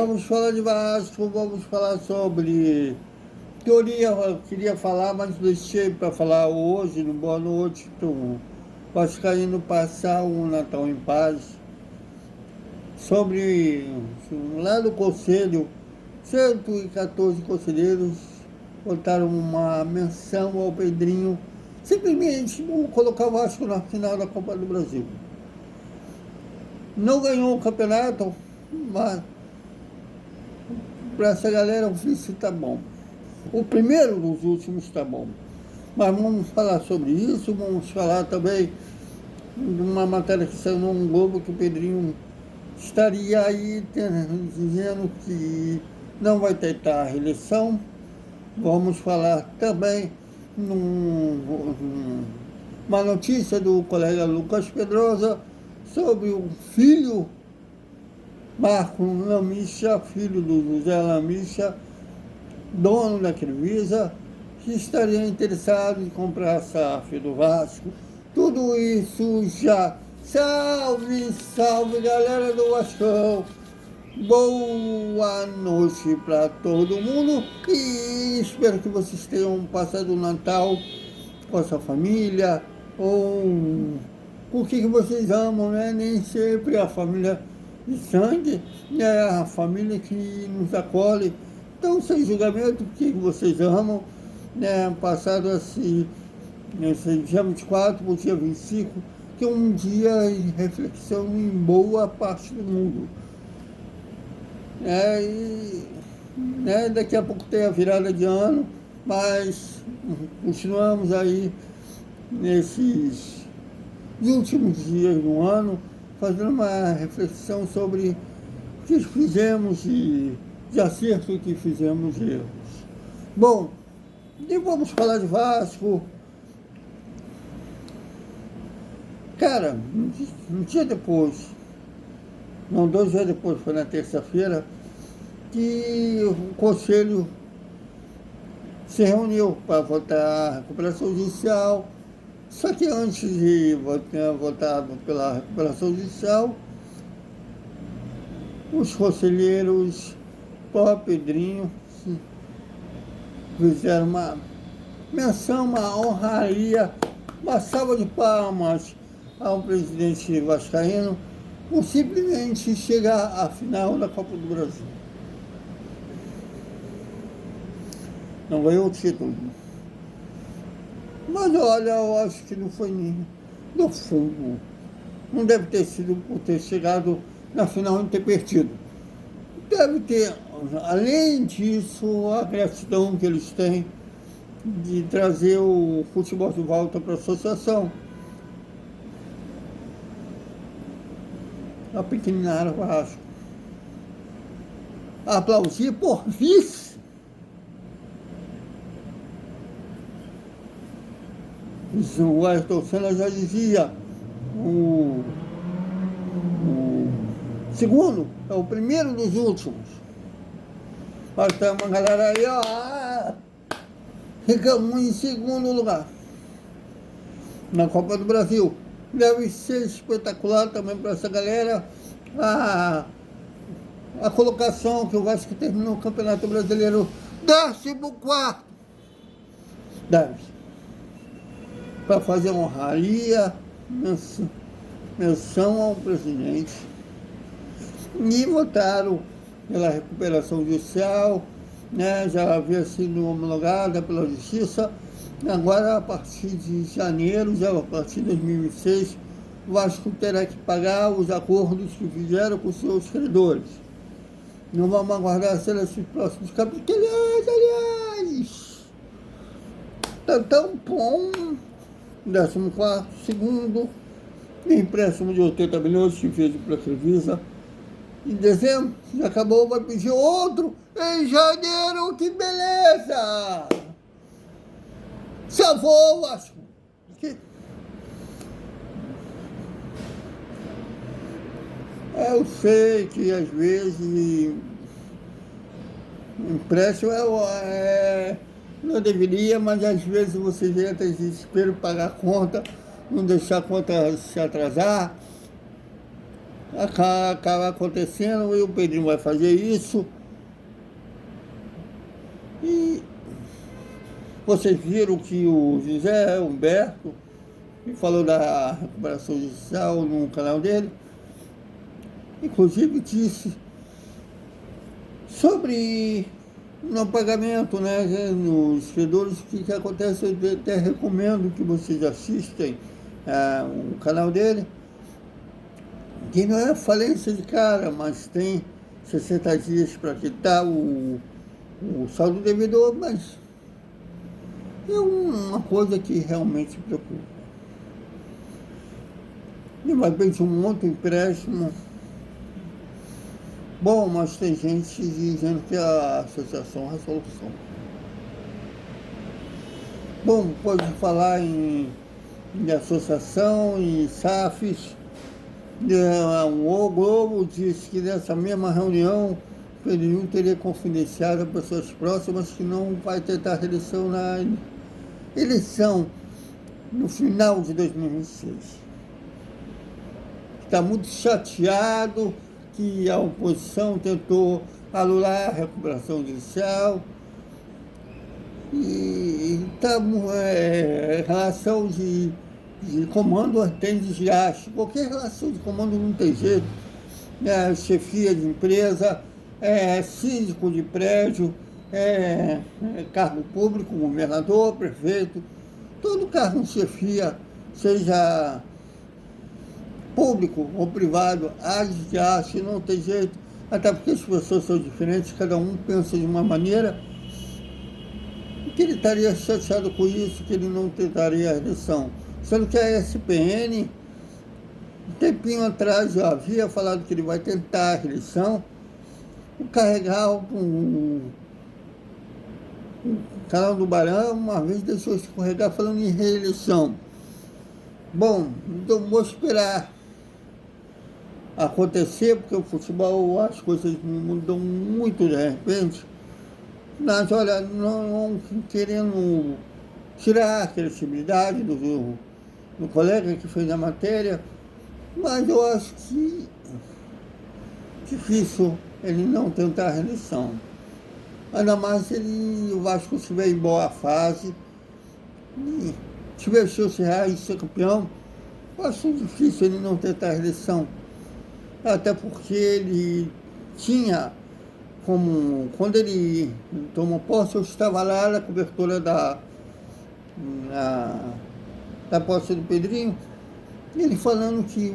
Vamos falar de Vasco, vamos falar sobre teoria. Eu queria falar, mas deixei para falar hoje, no Boa Noite, para o vascaíno passar um Natal em paz. Sobre lá no Conselho, 114 conselheiros botaram uma menção ao Pedrinho, simplesmente vamos colocar o Vasco na final da Copa do Brasil. Não ganhou o campeonato, mas para essa galera o vice está bom. O primeiro dos últimos está bom. Mas vamos falar sobre isso, vamos falar também de uma matéria que saiu no Globo, que o Pedrinho estaria aí dizendo que não vai tentar a reeleição. Vamos falar também uma notícia do colega Lucas Pedrosa sobre o filho Marco Lamicha, filho do José Lamicha, dono da Crivisa, que estaria interessado em comprar a SAF do Vasco. Tudo isso já. Salve, salve, galera do Vascão! Boa noite para todo mundo e espero que vocês tenham passado o Natal com a sua família ou com o que vocês amam, né? Nem sempre a família de sangue é a família que nos acolhe. Então, sem julgamento, o que vocês amam, né? Passado esse dia 24 para o dia 25, que é um dia de reflexão em boa parte do mundo. Daqui a pouco tem a virada de ano, mas continuamos aí nesses últimos dias do ano, fazendo uma reflexão sobre o que fizemos de acerto que fizemos de erros. Bom, e vamos falar de Vasco. Cara, um dia depois, não, 2 dias depois, foi na terça-feira, que o Conselho se reuniu para votar a recuperação judicial. Só que antes de votar pela recuperação judicial, os conselheiros Pedrinho fizeram uma menção, uma honraria, uma salva de palmas ao presidente vascaíno por simplesmente chegar à final da Copa do Brasil. Não ganhou o título. Mas olha, eu acho que não foi nem no fundo. Não deve ter sido por ter chegado na final e ter perdido. Deve ter, além disso, a gratidão que eles têm de trazer o futebol de volta para a associação. A pequeninária Vasco. Aplaudir por vice. O Ayrton Senna já dizia, o segundo é o primeiro dos últimos. Mas tem uma galera aí, ó, ficamos em segundo lugar na Copa do Brasil. Deve ser espetacular também para essa galera a colocação que o Vasco terminou o Campeonato Brasileiro 14º. Deve. Para fazer honraria, menção ao presidente. E votaram pela recuperação judicial, né? Já havia sido homologada pela Justiça. Agora, a partir de janeiro, já a partir de 2026, o Vasco terá que pagar os acordos que fizeram com seus credores. Não vamos aguardar esses próximos capítulos. Aliás, está tão bom. 14º, segundo, empréstimo de 80 milhões que fez para a Crivisa. Em dezembro, já acabou, vai pedir outro em janeiro, que beleza! Salvou o Vasco. Eu sei que às vezes empréstimo não deveria, mas às vezes você entra em desespero, pagar a conta, não deixar a conta se atrasar. acaba acontecendo e o Pedrinho vai fazer isso. E vocês viram que o José Humberto falou da recuperação judicial no canal dele, inclusive disse sobre não pagamento, né, nos credores. O que acontece? Eu até recomendo que vocês assistem o canal dele, que não é falência de cara, mas tem 60 dias para quitar o saldo devedor, mas é uma coisa que realmente preocupa. De repente um outro empréstimo. Bom, mas tem gente dizendo que a associação é a solução. Bom, pode falar em associação, em SAFs. O Globo disse que nessa mesma reunião o Pedrinho teria confidenciado a pessoas próximas que não vai tentar reeleição na eleição no final de 2026. Está muito chateado que a oposição tentou anular a recuperação judicial e estamos em relação de comando tem desgaste. Qualquer relação de comando não tem jeito. Chefia de empresa, síndico de prédio, cargo público, governador, prefeito, todo cargo de chefia, seja público ou privado, há desgaste, não tem jeito, até porque as pessoas são diferentes, cada um pensa de uma maneira. Que ele estaria chateado com isso, que ele não tentaria a reeleição. Sendo que a SPN, um tempinho atrás, já havia falado que ele vai tentar a reeleição. O Carregal, o canal do Barão, uma vez deixou escorregar falando em reeleição. Bom, então vou esperar acontecer, porque o futebol, as coisas mudam muito de repente. Mas olha, não querendo tirar a credibilidade do colega que fez a matéria, mas eu acho que difícil ele não tentar a reeleição. Ainda mais se o Vasco estiver em boa fase e tiver chances reais de ser campeão, eu acho difícil ele não tentar a reeleição. Até porque ele tinha, como quando ele tomou posse, eu estava lá na cobertura da posse do Pedrinho, ele falando que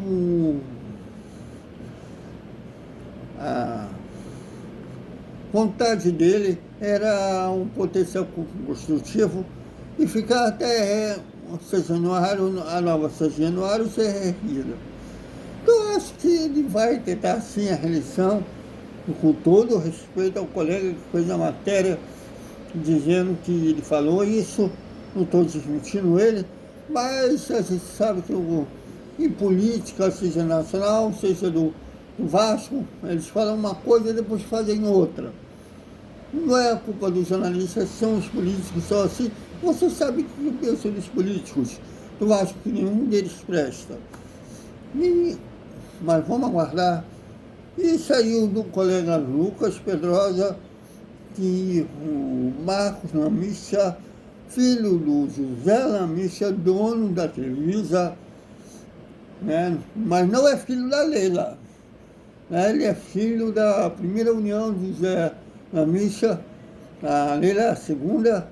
a vontade dele era um potencial construtivo e ficar até a nova São Januário ser reerguida. Então, eu acho que ele vai tentar sim a reeleição, com todo o respeito ao colega que fez a matéria, dizendo que ele falou isso, não estou desmentindo ele, mas a gente sabe que em política, seja nacional, seja do Vasco, eles falam uma coisa e depois fazem outra. Não é a culpa dos jornalistas, são os políticos, são assim. Você sabe o que eu penso dos políticos do Vasco, que nenhum deles presta. Mas vamos aguardar. E saiu do colega Lucas Pedrosa que o Marcos Lamicha, filho do José Lamicha, dono da Televisa, né? Mas não é filho da Leila, né? Ele é filho da primeira união de José Lamicha, a Leila é a segunda.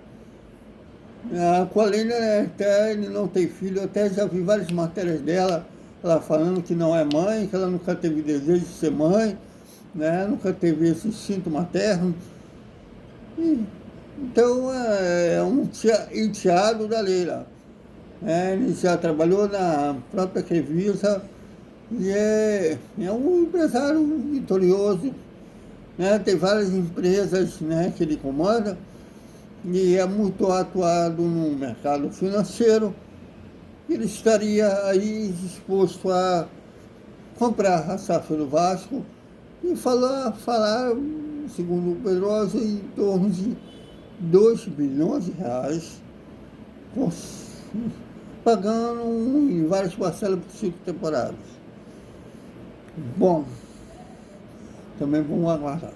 Com a Leila até ele não tem filho, até já vi várias matérias dela, ela falando que não é mãe, que ela nunca teve desejo de ser mãe, né? Nunca teve esse instinto materno. Então é um enteado da Leila. Ele já trabalhou na própria Crevisa e é um empresário vitorioso, né? Tem várias empresas, né, que ele comanda e é muito atuado no mercado financeiro. Ele estaria aí disposto a comprar a SAF do Vasco e falar, segundo o Pedrosa, em torno de 2 bilhões de reais, pagando em várias parcelas por 5 temporadas. Bom, também vamos aguardar.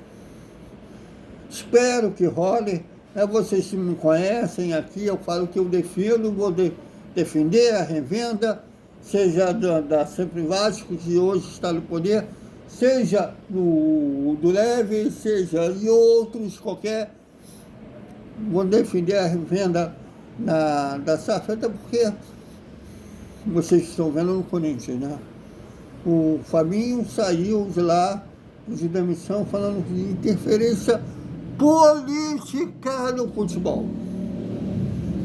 Espero que role. Vocês que me conhecem aqui, eu falo que eu defendo, vou defender a revenda, seja da Sempre Vasco, que hoje está no poder, seja do Leve, seja de outros, qualquer. Vou defender a revenda da SAF, até porque vocês estão vendo no Corinthians, né? O Fabinho saiu de lá de demissão falando de interferência política no futebol.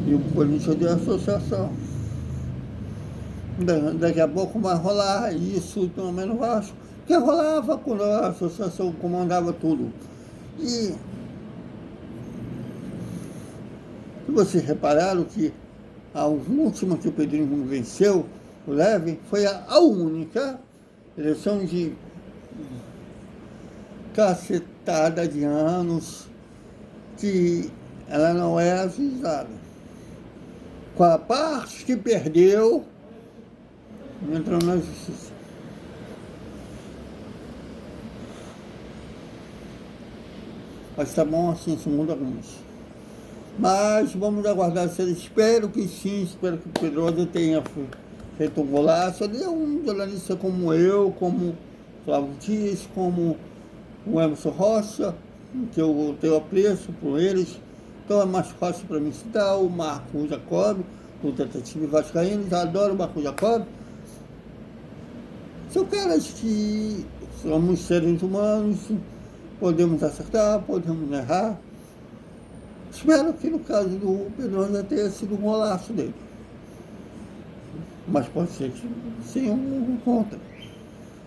E o Corinthians deu associação. Daqui a pouco vai rolar isso também no Vasco, que rolava quando a associação comandava tudo. E vocês repararam que a última que o Pedrinho venceu, o Leve, foi a única eleição de cacetada de anos que ela não é ajuizada. Com a parte que perdeu, entrou na justiça. Mas tá bom assim, se muda alguns. Mas vamos aguardar. Espero que sim, espero que o Pedrosa tenha feito um golaço. Ele é um jornalista como eu, como Flávio Dias, como o Emerson Rocha, que eu tenho apreço por eles. Então é mais fácil para mim citar o Marco Jacob, do Detetive Vascaíno. Já adoro o Marco Jacob. São caras que somos seres humanos, podemos acertar, podemos errar. Espero que no caso do Pedrosa tenha sido um golaço dele. Mas pode ser que sem um contra.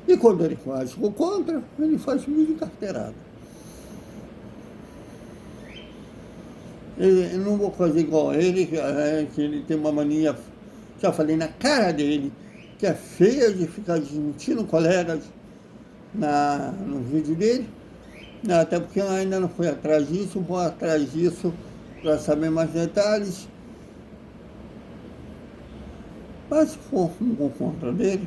E quando ele faz o contra, ele faz mini carteirada. Eu não vou fazer igual a ele, que ele tem uma mania, já falei na cara dele, que é feia de ficar desmentindo colegas no vídeo dele. Até porque eu ainda não fui atrás disso, vou atrás disso para saber mais detalhes. Mas se for um gol contra dele,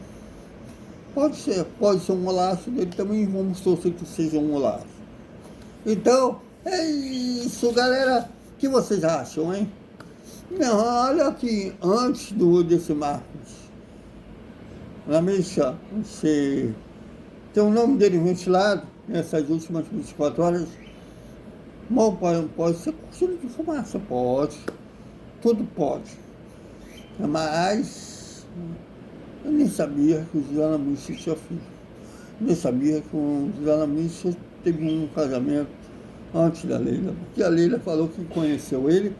pode ser um golaço dele também, vamos torcer que seja um golaço. Então, é isso, galera. O que vocês acham, hein? Não, olha aqui, antes desse Marcos Lamecha, você tem o nome dele ventilado nessas últimas 24 horas. Bom, pode ser cortina de fumaça, pode. Tudo pode. Mas eu nem sabia que o José Lamecha tinha filho. Nem sabia que o José Lamecha teve um casamento antes da Leila. Porque a Leila falou que conheceu ele,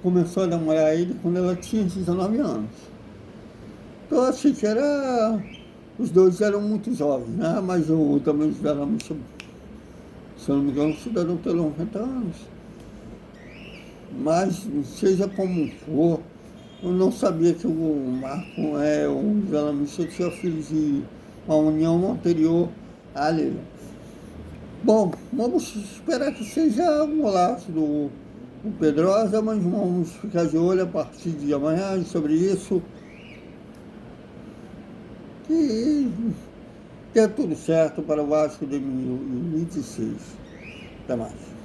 começou a namorar ele quando ela tinha 19 anos. Então eu achei que os dois eram muito jovens, né? Mas também o José Lamecha, se eu não me engano, o cidadão tem 90 anos. Mas, seja como for, eu não sabia que o Marco, o José Lamecha tinha filhos de uma união anterior à Leila. Bom, vamos esperar que seja um golaço do Pedrosa, mas vamos ficar de olho a partir de amanhã sobre isso. E dê tudo certo para o Vasco de 2026. Até mais.